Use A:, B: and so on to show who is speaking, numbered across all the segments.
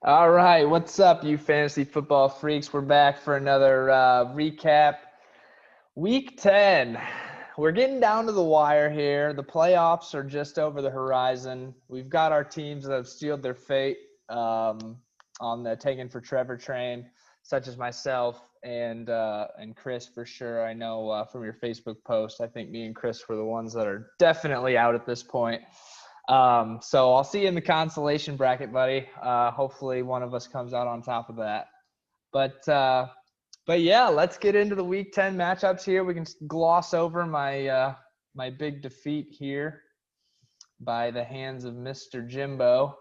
A: All right, what's up, you fantasy football freaks? We're back for another recap. Week 10. We're getting down to the wire here. The playoffs are just over the horizon. We've got our teams that have sealed their fate on the taken for Trevor train, such as myself and Chris for sure. I know from your Facebook post, I think me and Chris were the ones that are definitely out at this point. So I'll see you in the consolation bracket, buddy. Hopefully one of us comes out on top of that. But yeah, let's get into the Week 10 matchups here. We can gloss over my big defeat here by the hands of Mr. Jimbo,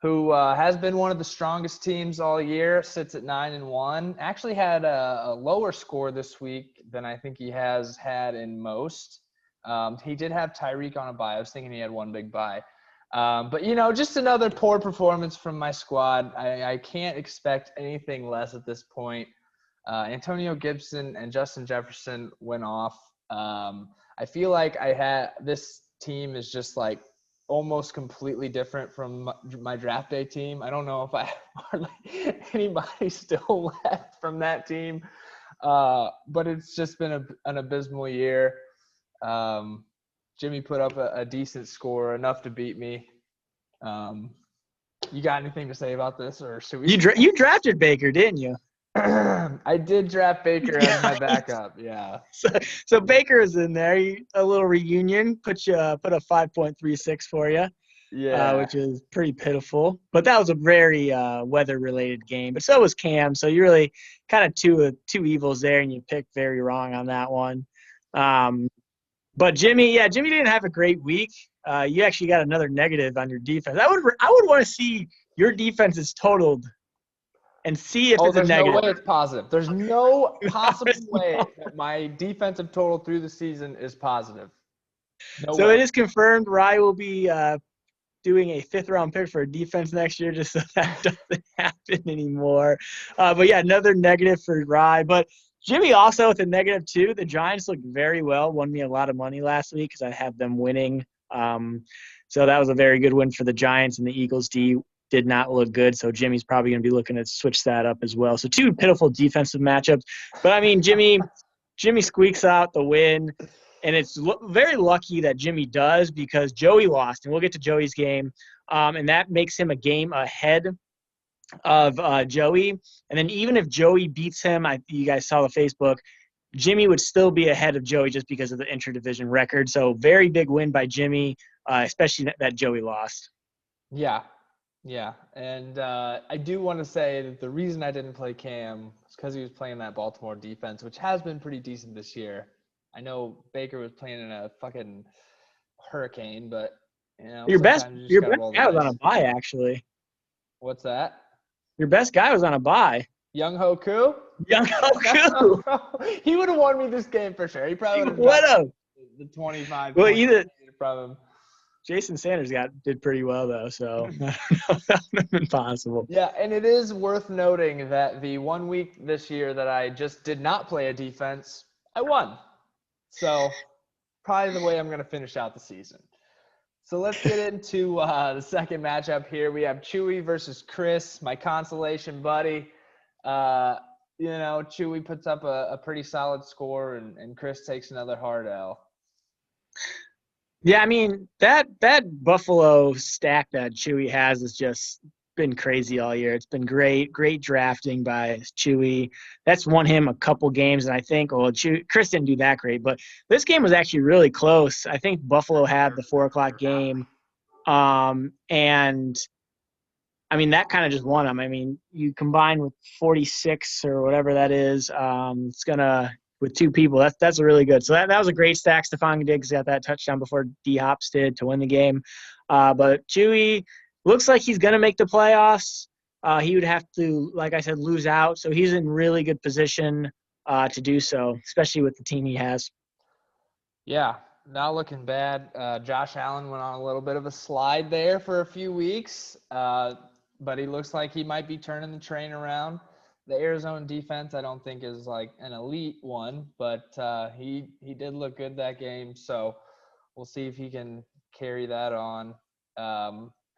A: who has been one of the strongest teams all year. Sits at 9-1. Actually had a lower score this week than I think he has had in most. He did have Tyreek on a bye. I was thinking he had one big bye. But, just another poor performance from my squad. I can't expect anything less at this point. Antonio Gibson and Justin Jefferson went off. I feel like this team is just like almost completely different from my draft day team. I don't know if I have hardly anybody still left from that team. But it's just been an abysmal year. Jimmy put up a decent score, enough to beat me. You got anything to say about this, or should we?
B: You drafted Baker, didn't you?
A: I did draft Baker as my backup. Yeah.
B: So Baker is in there. A little reunion put a 5.36 for you,
A: Yeah.
B: which is pretty pitiful. But that was a very weather related game. But so was Cam. So you really kind of two evils there, and you picked very wrong on that one. But Jimmy didn't have a great week. You actually got another negative on your defense. I would want to see your defense is totaled and see if it's a
A: There's no
B: negative.
A: way it's positive. There's no possible way that my defensive total through the season is positive. No
B: So
A: way.
B: it is confirmed Rye will be doing a 5th-round pick for a defense next year just so that doesn't happen anymore. But yeah, another negative for Rye. But Jimmy also with a negative too. The Giants looked very well, won me a lot of money last week because I had them winning. So that was a very good win for the Giants, and the Eagles D did not look good. So Jimmy's probably going to be looking to switch that up as well. So two pitiful defensive matchups. But I mean, Jimmy squeaks out the win. And it's very lucky that Jimmy does because Joey lost, and we'll get to Joey's game, and that makes him a game ahead of Joey. And then even if Joey beats him, you guys saw the Facebook, Jimmy would still be ahead of Joey just because of the interdivision record. So very big win by Jimmy, especially that Joey lost.
A: Yeah. Yeah. And I do want to say that the reason I didn't play Cam was because he was playing that Baltimore defense, which has been pretty decent this year. I know Baker was playing in a fucking hurricane, but
B: Your best
A: sometimes you just gotta roll the
B: guy was on a
A: dice.
B: bye, actually.
A: What's that?
B: Your best guy was on a bye.
A: Young Hoku?
B: Young Hoku.
A: He would have won me this game for sure. He probably would
B: What
A: have
B: up?
A: the 25
B: Well,
A: points
B: either
A: from him.
B: Jason Sanders did pretty well though, so that would have been possible.
A: Yeah, and it is worth noting that the 1 week this year that I just did not play a defense, I won. So probably the way I'm going to finish out the season. So let's get into the second matchup here. We have Chewie versus Chris, my consolation buddy. Chewie puts up a pretty solid score, and Chris takes another hard L.
B: Yeah, I mean that Buffalo stack that Chewy has has just been crazy all year. It's been great drafting by Chewy. That's won him a couple games, and I think Chris didn't do that great, but this game was actually really close. I think Buffalo had the 4:00 game, and I mean that kind of just won him. I mean you combine with 46 or whatever that is, it's gonna. With two people, that's a really good. So that was a great stack. Stephon Diggs got that touchdown before D Hops did to win the game. But Chewy looks like he's gonna make the playoffs. He would have to, like I said, lose out. So he's in really good position to do so, especially with the team he has.
A: Yeah, not looking bad. Josh Allen went on a little bit of a slide there for a few weeks, but he looks like he might be turning the train around. The Arizona defense, I don't think is like an elite one, but he did look good that game. So we'll see if he can carry that on.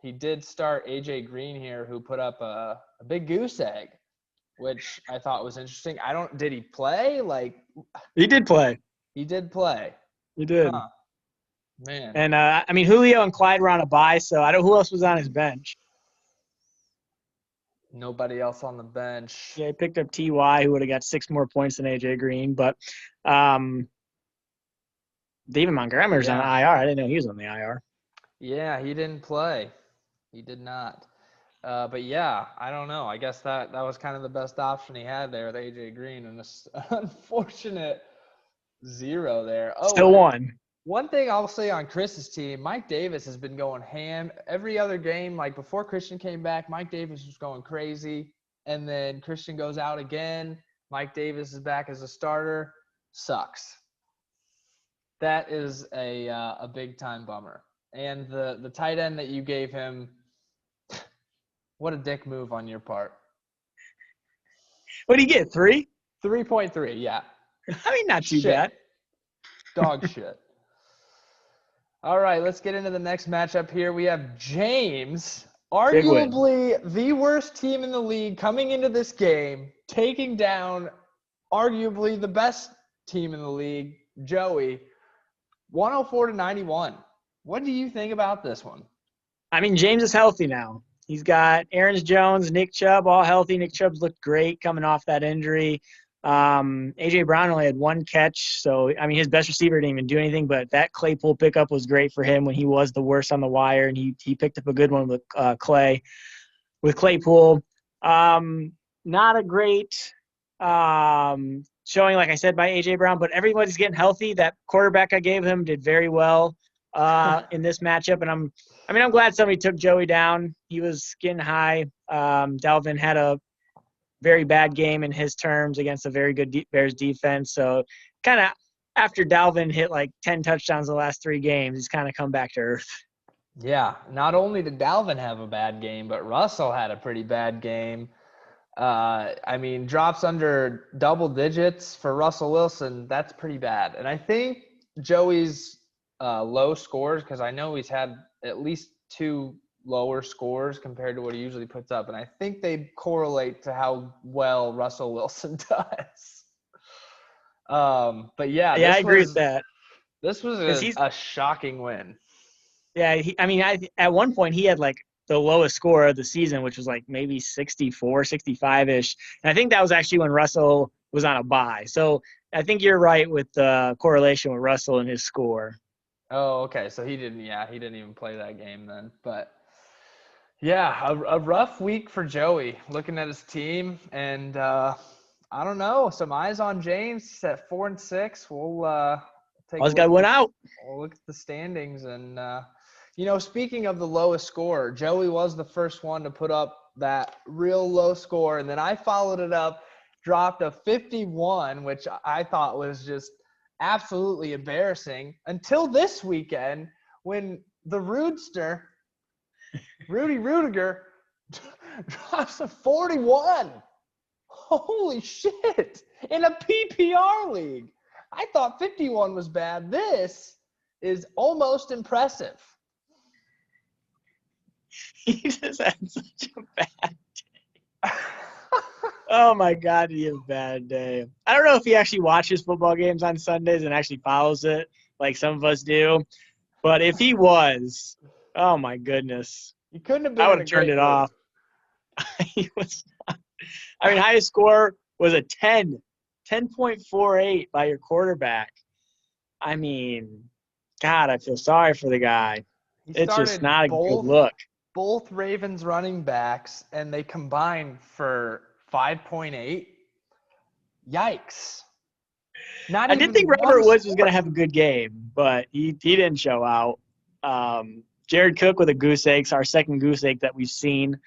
A: he did start AJ Green here, who put up a big goose egg, which I thought was interesting. Did he play?
B: He did play.
A: He did play.
B: He did.
A: Huh. Man.
B: And Julio and Clyde were on a bye, so I don't know who else was on his bench.
A: Nobody else on the bench.
B: Yeah, he picked up Ty, who would have got 6 more points than AJ Green, but David Montgomery's on the IR. I didn't know he was on the IR.
A: Yeah, he didn't play. He did not. But yeah, I don't know. I guess that was kind of the best option he had there with AJ Green, and this unfortunate 0 there. Oh,
B: still won.
A: One thing I'll say on Chris's team, Mike Davis has been going ham. Every other game, like before Christian came back, Mike Davis was going crazy. And then Christian goes out again. Mike Davis is back as a starter. Sucks. That is a big-time bummer. And the tight end that you gave him, what a dick move on your part.
B: What did he get, 3?
A: 3.3, yeah.
B: I mean, not too bad.
A: Dog shit. All right, let's get into the next matchup here. We have James, arguably the worst team in the league, coming into this game, taking down arguably the best team in the league, Joey, 104-91. What do you think about this one?
B: I mean, James is healthy now. He's got Aaron Jones, Nick Chubb, all healthy. Nick Chubb's looked great coming off that injury. A.J. Brown only had 1 catch, so, I mean, his best receiver didn't even do anything, but that Claypool pickup was great for him when he was the worst on the wire, and he picked up a good one with Claypool. Not a great showing, like I said, by A.J. Brown, but everybody's getting healthy. That quarterback I gave him did very well in this matchup, and I'm glad somebody took Joey down. He was getting high. Dalvin had a very bad game in his terms against a very good Bears defense. So kind of after Dalvin hit like 10 touchdowns the last 3 games, he's kind of come back to earth.
A: Yeah, not only did Dalvin have a bad game, but Russell had a pretty bad game. I mean, drops under double digits for Russell Wilson, that's pretty bad. And I think Joey's low scores, because I know he's had at least 2 lower scores compared to what he usually puts up. And I think they correlate to how well Russell Wilson does. But yeah,
B: I agree with that.
A: This was a shocking win.
B: Yeah, at one point he had like the lowest score of the season, which was like maybe 64, 65-ish. And I think that was actually when Russell was on a bye. So I think you're right with the correlation with Russell and his score.
A: Oh, okay. So he didn't even play that game then. But yeah, a rough week for Joey looking at his team. And I don't know, some eyes on James. He's at 4-6. We'll take
B: This guy went out.
A: We'll look at the standings. And, speaking of the lowest score, Joey was the first one to put up that real low score. And then I followed it up, dropped a 51, which I thought was just absolutely embarrassing until this weekend when the Rudester, Rudy Rudiger, drops a 41. Holy shit. In a PPR league. I thought 51 was bad. This is almost impressive.
B: He just had such a bad day. Oh, my God, did he have a bad day. I don't know if he actually watches football games on Sundays and actually follows it like some of us do. But if he was, oh, my goodness.
A: He couldn't have been.
B: I would have turned it off. He was not. I mean, highest score was a 10.48 by your quarterback. I mean, God, I feel sorry for the guy. It's just not a good look.
A: Both Ravens running backs, and they combined for 5.8. Yikes.
B: I did think Robert Woods was going to have a good game, but he didn't show out. Jared Cook with a goose egg, our second goose egg that we've seen.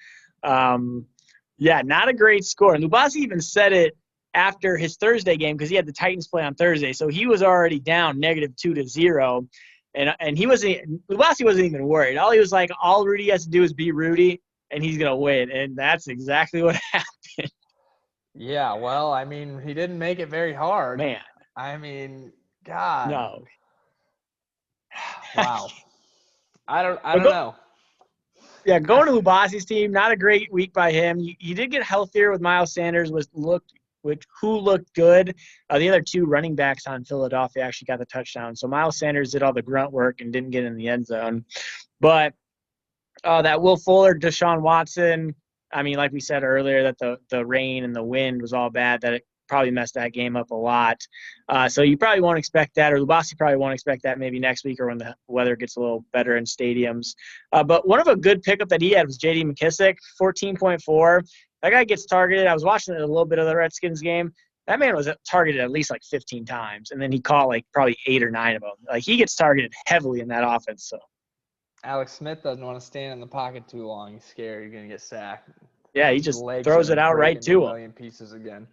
B: Yeah, not a great score. And Lubasi even said it after his Thursday game because he had the Titans play on Thursday. So he was already down -2-0. And Lubasi wasn't even worried. All he was like, all Rudy has to do is be Rudy, and he's going to win. And that's exactly what happened.
A: Yeah, well, I mean, he didn't make it very hard.
B: Man.
A: I mean, God.
B: No.
A: Wow. I don't know.
B: Yeah, going to Lubasi's team, not a great week by him. He did get healthier with Miles Sanders, who looked good. The other two running backs on Philadelphia actually got the touchdown. So Miles Sanders did all the grunt work and didn't get in the end zone. But that Will Fuller, Deshaun Watson, I mean, like we said earlier, that the rain and the wind was all bad, that it probably messed that game up a lot. So you probably won't expect that, or Lubasi probably won't expect that maybe next week or when the weather gets a little better in stadiums. But one of a good pickup that he had was J.D. McKissick, 14.4. That guy gets targeted. I was watching a little bit of the Redskins game. That man was targeted at least like 15 times, and then he caught like probably 8 or 9 of them. Like, he gets targeted heavily in that offense. So
A: Alex Smith doesn't want to stand in the pocket too long. He's scared he's going to get sacked.
B: yeah, he just throws it out right to him.
A: A million pieces again.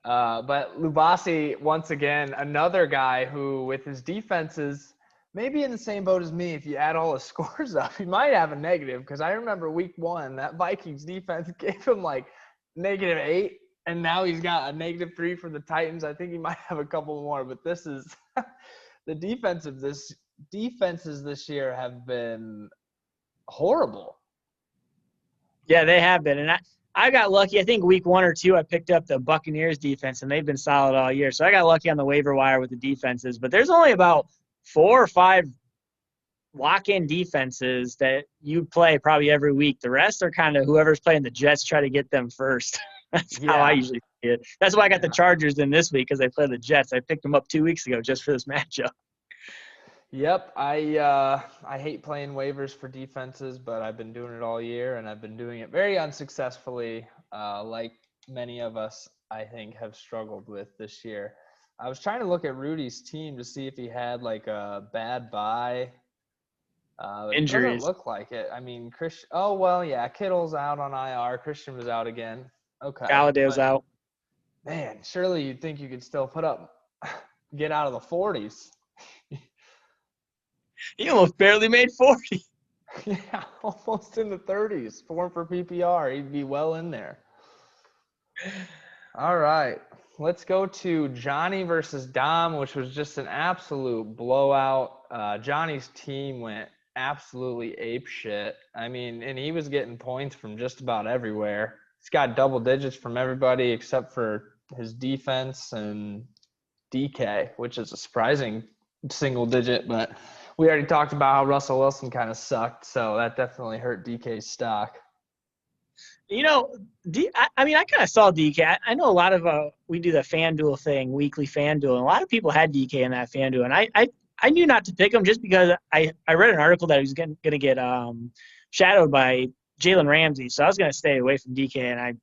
A: But Lubasi, once again, another guy who, with his defenses, maybe in the same boat as me, if you add all his scores up, he might have a negative. Because I remember week 1, that Vikings defense gave him like -8, and now he's got a -3 for the Titans. I think he might have a couple more, but this is the defenses this year have been horrible.
B: Yeah, they have been. And I got lucky. I think week 1 or 2, I picked up the Buccaneers defense, and they've been solid all year. So I got lucky on the waiver wire with the defenses. But there's only about 4 or 5 lock-in defenses that you play probably every week. The rest are kind of whoever's playing the Jets, try to get them first. That's how I usually see it. That's why I got the Chargers in this week, because they play the Jets. I picked them up 2 weeks ago just for this matchup.
A: Yep, I hate playing waivers for defenses, but I've been doing it all year, and I've been doing it very unsuccessfully, like many of us, I think, have struggled with this year. I was trying to look at Rudy's team to see if he had like a bad bye.
B: Injuries.
A: It doesn't look like it. I mean, Kittle's out on IR. Christian was out again. Okay.
B: Galladay's out.
A: Man, surely you'd think you could still get out of the 40s.
B: He almost barely made 40.
A: Yeah, almost in the 30s. For PPR, he'd be well in there. All right, let's go to Johnny versus Dom, which was just an absolute blowout. Johnny's team went absolutely ape shit. I mean, and he was getting points from just about everywhere. He's got double digits from everybody except for his defense and DK, which is a surprising single digit, but we already talked about how Russell Wilson kind of sucked, so that definitely hurt DK's stock.
B: You know, I mean, I kind of saw DK. I know a lot of we do the FanDuel thing, weekly FanDuel, and a lot of people had DK in that FanDuel, and I knew not to pick him just because I read an article that he was going to get shadowed by Jalen Ramsey, so I was going to stay away from DK, and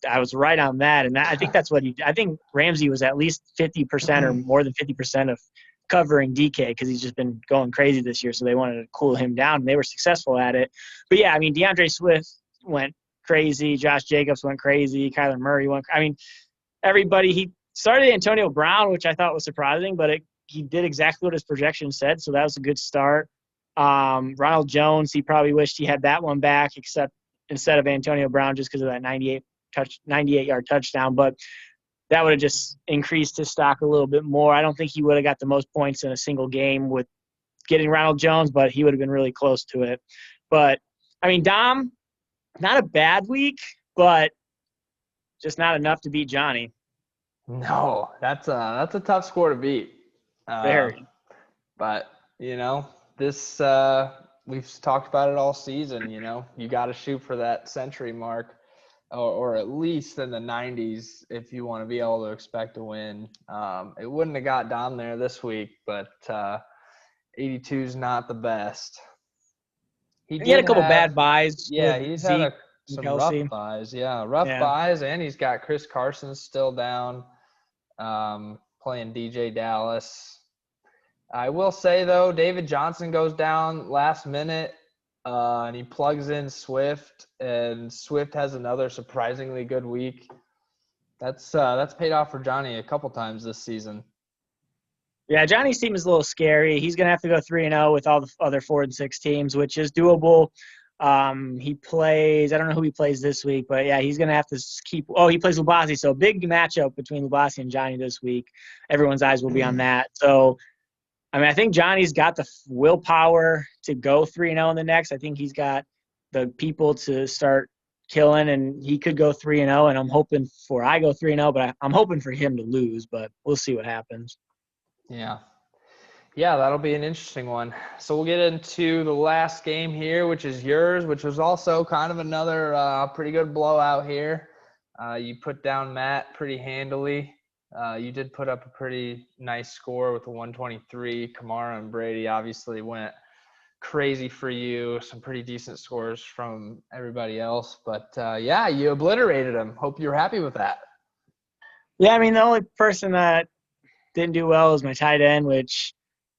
B: I was right on that, and I think that's what I think Ramsey was at least 50% or more than 50% of covering DK because he's just been going crazy this year, so they wanted to cool him down, and they were successful at it. But yeah, I mean, DeAndre Swift went crazy, Josh Jacobs went crazy, Kyler Murray went. I mean, everybody. He started Antonio Brown, which I thought was surprising, but he did exactly what his projection said, so that was a good start. Ronald Jones, he probably wished he had that one back, except instead of Antonio Brown, just because of that 98-yard touchdown, but that would have just increased his stock a little bit more. I don't think he would have got the most points in a single game with getting Ronald Jones, but he would have been really close to it. But, I mean, Dom, not a bad week, but just not enough to beat Johnny.
A: No, that's a tough score to beat.
B: Very.
A: But, you know, this we've talked about it all season, you know. You got to shoot for that century mark. Or at least in the 90s if you want to be able to expect a win. It wouldn't have got down there this week, but 82 is not the best.
B: He had a couple bad buys.
A: Yeah, he's had some rough buys. Yeah, buys, and he's got Chris Carson still down, playing DJ Dallas. I will say, though, David Johnson goes down last minute. And he plugs in Swift, and Swift has another surprisingly good week. That's paid off for Johnny a couple times this season.
B: Yeah, Johnny's team is a little scary. He's going to have to go 3-0 with all the other 4 and 6 teams, which is doable. He plays – I don't know who he plays this week, but, yeah, he's going to have to keep – he plays Lubasi. So, big matchup between Lubasi and Johnny this week. Everyone's eyes will be on that. So, I mean, I think Johnny's got the willpower to go 3-0 in the next. I think he's got the people to start killing, and he could go 3-0. And I'm hoping I go 3-0, but I'm hoping for him to lose. But we'll see what happens.
A: Yeah. Yeah, that'll be an interesting one. So we'll get into the last game here, which is yours, which was also kind of another pretty good blowout here. You put down Matt pretty handily. You did put up a pretty nice score with the 123. Kamara and Brady obviously went crazy for you. Some pretty decent scores from everybody else. But, yeah, you obliterated them. Hope you're happy with that.
B: Yeah, I mean, the only person that didn't do well was my tight end, which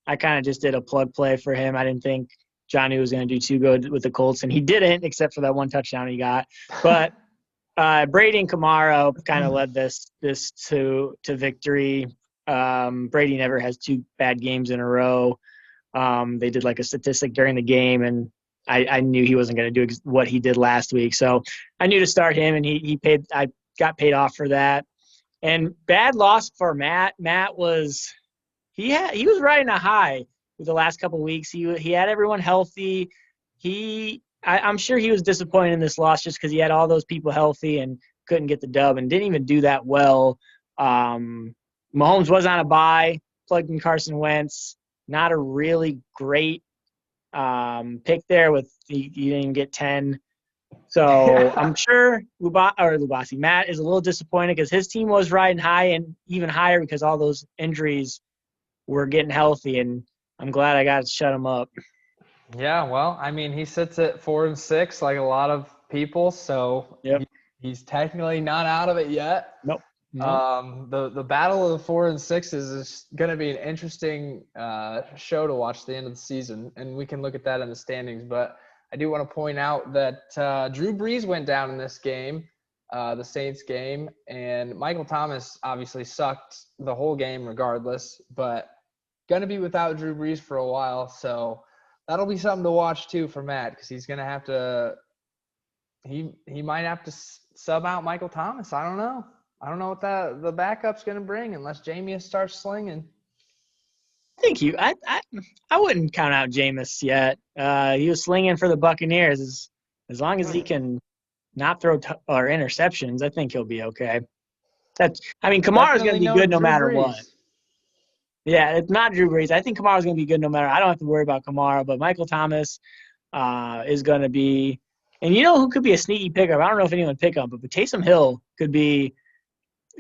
B: I kind of just did a plug play for him. I didn't think Johnny was going to do too good with the Colts, and he didn't, except for that one touchdown he got. But Brady and Kamara kind of led this to victory. Brady never has 2 bad games in a row. They did like a statistic during the game, and I knew he wasn't going to do what he did last week. So I knew to start him, and I got paid off for that. And bad loss for Matt. Matt was he was riding a high with the last couple of weeks. He had everyone healthy. I'm sure he was disappointed in this loss just because he had all those people healthy and couldn't get the dub and didn't even do that well. Mahomes was on a bye, plugged in Carson Wentz. Not a really great pick there with you didn't get 10. So I'm sure Matt is a little disappointed because his team was riding high and even higher because all those injuries were getting healthy, and I'm glad I got to shut him up.
A: Yeah, well, I mean, he sits at 4-6 like a lot of people, so
B: Yep.
A: he's technically not out of it yet.
B: Nope.
A: The battle of the 4 and 6 is going to be an interesting show to watch at the end of the season, and we can look at that in the standings. But I do want to point out that Drew Brees went down in this game, the Saints game, and Michael Thomas obviously sucked the whole game regardless, but going to be without Drew Brees for a while, so that'll be something to watch too for Matt because he's going to have to he might have to sub out Michael Thomas. I don't know. I don't know what the backup's going to bring unless Jameis starts slinging.
B: I wouldn't count out Jameis yet. He was slinging for the Buccaneers. As long as he can not throw or interceptions, I think he'll be okay. Kamara's going to be good no matter what. Yeah, it's not Drew Brees. I think Kamara's going to be good no matter. I don't have to worry about Kamara, but Michael Thomas is going to be. And you know who could be a sneaky pickup? I don't know if anyone pick up, but Taysom Hill could be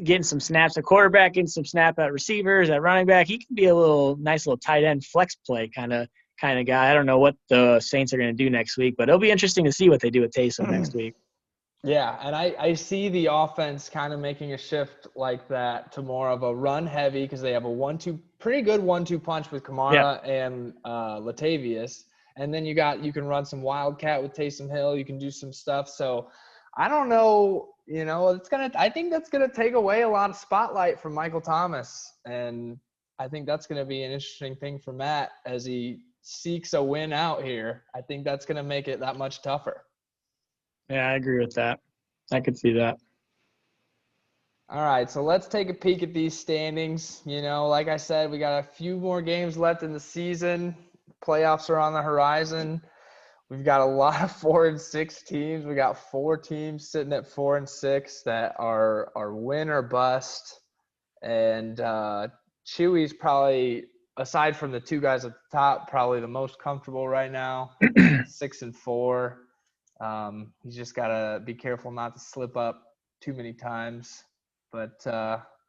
B: getting some snaps at quarterback, getting some snap at receivers, at running back. He could be a nice little tight end flex play kind of guy. I don't know what the Saints are going to do next week, but it'll be interesting to see what they do with Taysom next week.
A: Yeah, and I see the offense kind of making a shift like that to more of a run heavy because they have a pretty good 1-2 punch with Kamara and Latavius. And then you can run some wildcat with Taysom Hill. You can do some stuff. So I don't know, I think that's gonna take away a lot of spotlight from Michael Thomas, and I think that's gonna be an interesting thing for Matt as he seeks a win out here. I think that's gonna make it that much tougher.
B: Yeah, I agree with that. I could see that.
A: All right, so let's take a peek at these standings. Like I said, we got a few more games left in the season. Playoffs are on the horizon. We've got a lot of 4 and 6 teams. We got 4 teams sitting at 4 and 6 that are win or bust. And Chewie's probably, aside from the 2 guys at the top, probably the most comfortable right now. 6 and 4. He's just got to be careful not to slip up too many times. But,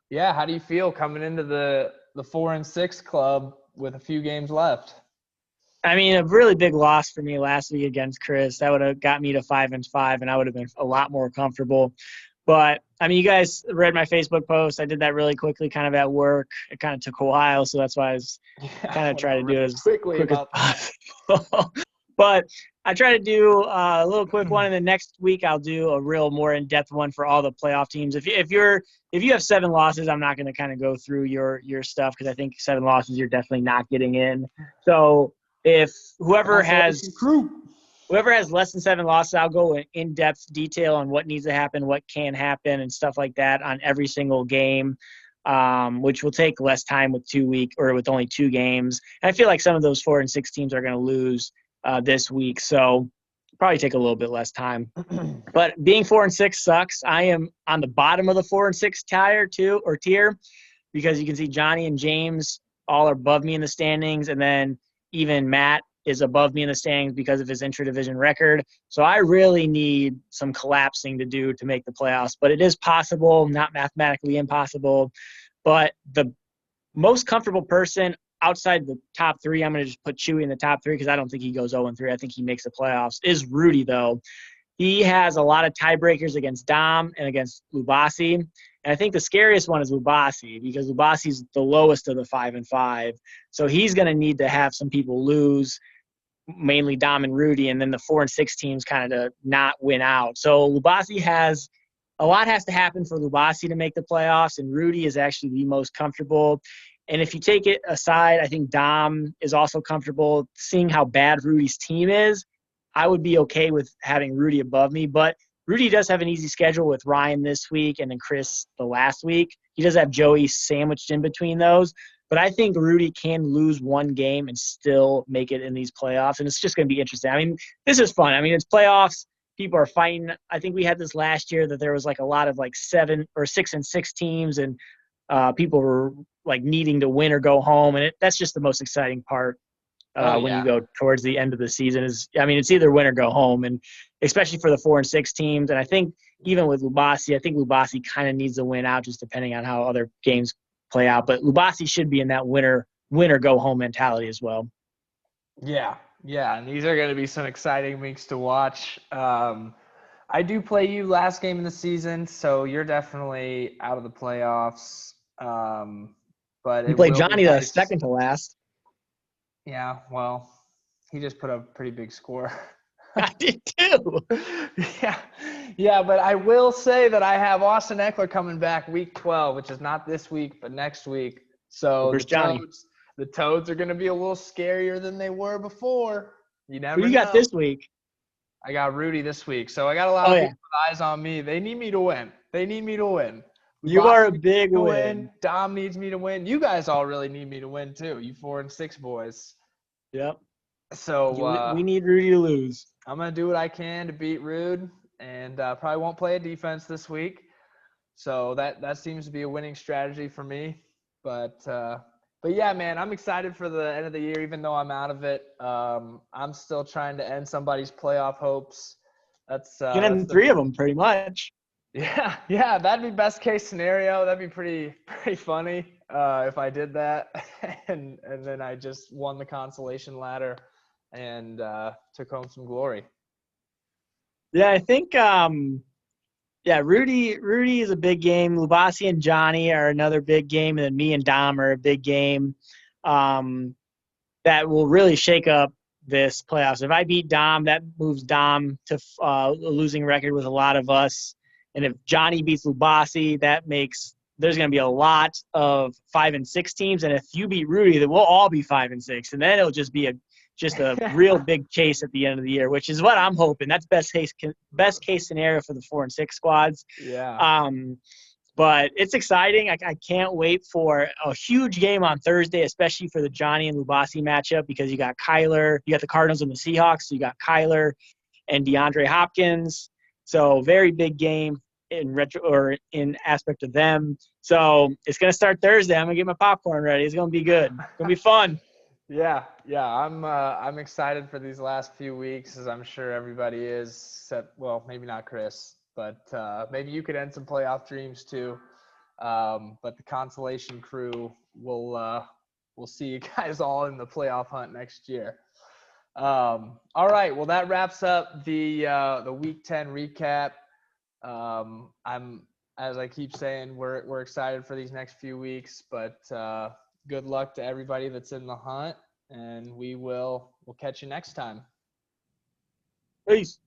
A: yeah, how do you feel coming into the 4 and 6 club with a few games left?
B: I mean, a really big loss for me last week against Chris. That would have got me to 5 and 5, and I would have been a lot more comfortable. But, I mean, you guys read my Facebook post. I did that really quickly, kind of at work. It kind of took a while, so that's why I was kind of trying to do it as quick as possible. But I try to do a little quick one, and then next week I'll do a real more in-depth one for all the playoff teams. If you have 7 losses, I'm not going to kind of go through your stuff because I think 7 losses you're definitely not getting in. So if whoever has less than 7 losses, I'll go in-depth detail on what needs to happen, what can happen, and stuff like that on every single game, which will take less time with with only 2 games. And I feel like some of those 4 and 6 teams are going to lose this week. So probably take a little bit less time. But being 4-6 sucks. I am on the bottom of the 4-6 tier because you can see Johnny and James all are above me in the standings, and then even Matt is above me in the standings because of his intra-division record. So I really need some collapsing to do to make the playoffs, but it is possible, not mathematically impossible. But the most comfortable person outside the top three, I'm going to just put Chewie in the top three because I don't think he goes 0-3. I think he makes the playoffs, is Rudy, though. He has a lot of tiebreakers against Dom and against Lubasi. And I think the scariest one is Lubasi because Lubasi's the lowest of the 5-5. So he's going to need to have some people lose, mainly Dom and Rudy, and then the 4-6 teams kind of not win out. So Lubasi has a lot has to happen for Lubasi to make the playoffs, and Rudy is actually the most comfortable. And if you take it aside, I think Dom is also comfortable. Seeing how bad Rudy's team is, I would be okay with having Rudy above me. But Rudy does have an easy schedule with Ryan this week and then Chris the last week. He does have Joey sandwiched in between those. But I think Rudy can lose one game and still make it in these playoffs. And it's just going to be interesting. I mean, this is fun. I mean, it's playoffs. People are fighting. I think we had this last year that there was like a lot of like 7 or 6-6 teams, and people were like needing to win or go home. And that's just the most exciting part when you go towards the end of the season is, I mean, it's either win or go home, and especially for the 4-6 teams. And I think even with Lubasi, I think Lubasi kind of needs to win out just depending on how other games play out. But Lubasi should be in that win or go home mentality as well.
A: Yeah. Yeah. And these are going to be some exciting weeks to watch. I do play you last game in the season, so you're definitely out of the playoffs. But
B: You
A: it
B: play
A: will be
B: Johnny the
A: nice.
B: second to last.
A: Yeah, well, he just put up a pretty big score.
B: I did too.
A: Yeah, but I will say that I have Austin Eckler coming back week 12, which is not this week, but next week. So the Toads are going to be a little scarier than they were before. You never know.
B: Who do you got this week?
A: I got Rudy this week. So I got a lot of people with eyes on me. They need me to win.
B: You are a big win.
A: Dom needs me to win. You guys all really need me to win too. You 4-6 boys.
B: Yep.
A: So
B: we need Rudy to lose.
A: I'm gonna do what I can to beat Rude, and probably won't play a defense this week. So that seems to be a winning strategy for me. But yeah, man, I'm excited for the end of the year, even though I'm out of it. I'm still trying to end somebody's playoff hopes. That's
B: three of them pretty much.
A: Yeah, that'd be best case scenario. That'd be pretty funny if I did that, and then I just won the consolation ladder and took home some glory.
B: Yeah, I think Rudy is a big game. Lubasi and Johnny are another big game, and then me and Dom are a big game. That will really shake up this playoffs. If I beat Dom, that moves Dom to a losing record with a lot of us. And if Johnny beats Lubasi, there's going to be a lot of 5-6 teams. And if you beat Rudy, then we'll all be 5-6. And then it'll just be a real big chase at the end of the year, which is what I'm hoping. That's best case scenario for the 4-6 squads.
A: Yeah.
B: But it's exciting. I can't wait for a huge game on Thursday, especially for the Johnny and Lubasi matchup, because you got Kyler, you got the Cardinals and the Seahawks. So you got Kyler and DeAndre Hopkins. So very big game in aspect of them. So it's going to start Thursday. I'm going to get my popcorn ready. It's going to be good. It's going to be fun.
A: Yeah. I'm excited for these last few weeks, as I'm sure everybody is. Well, maybe not Chris, but maybe you could end some playoff dreams too. But the consolation crew will see you guys all in the playoff hunt next year. All right. Well, that wraps up the Week 10 recap. As I keep saying, we're excited for these next few weeks, but good luck to everybody that's in the hunt, and we'll catch you next time.
B: Peace.